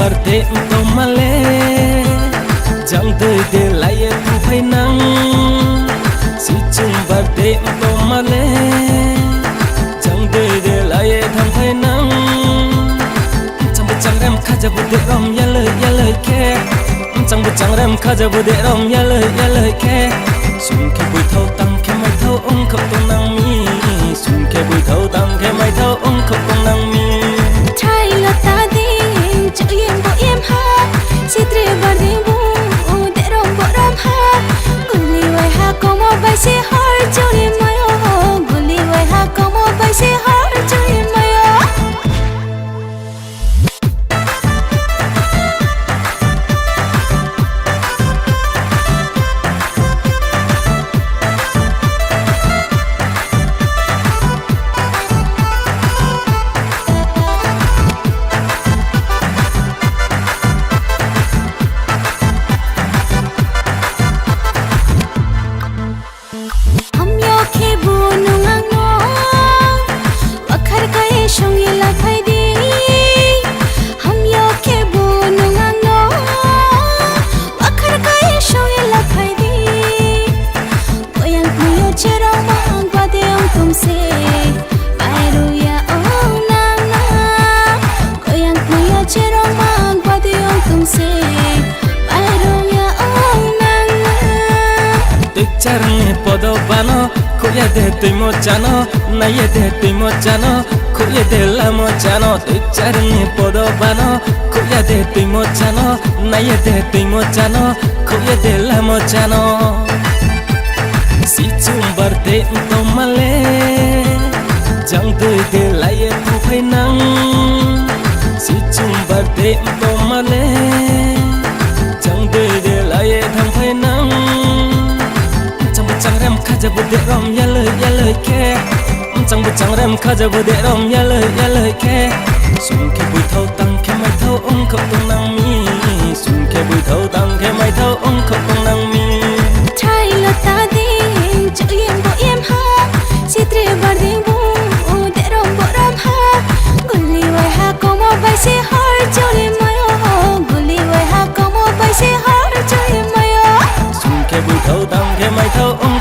barte to male chẳng tới để lại thu phải nắng si chung barte to male chẳng tới để lại tham phải nắng chẳng biết chẳng em khá bút để rom ya lời khe chẳng biết chẳng em khá bút để rom ya lời khe sung khe bụi thâu tăng khe mai thâu ông không tung năng mi sung khe bụi thâu tăng khe mai thâu ông không tung năng mi trai là ta đi chữ em bộ em ha si tre bar đi bu để rom bộ rom ha guli vai ha como vai se har chori mayo guli vai ha como vai se har chori mayo Charne podo bano, koya de tui mo chano, naye de tui mo chano, koya de la mo chano. Tu charne podo bano, koya de tui mo chano, naye de tui mo chano, koya de la mo chano. Si chumbar de to male, chẳng tới de laye thu phải nắng. Si chumbar de to male, chẳng tới de laye tham phải nắng. chẳng rem khá bút để rom ya lời khe chẳng biết chẳng rem khá bút để rom ya lời khe sung khe bụi thâu tăng khe mai thâu ông không tung năng mi sung khe bụi thâu tăng khe mai thâu ông không tung năng mi trai là ta đi chữ em bộ em ha si tre bar đi bu để rom bộ rom ha guli vai ha como vai se har chori mayo guli vai ha como vai se har chori mayo sung khe bụi thâu tăng khe mai thâu ông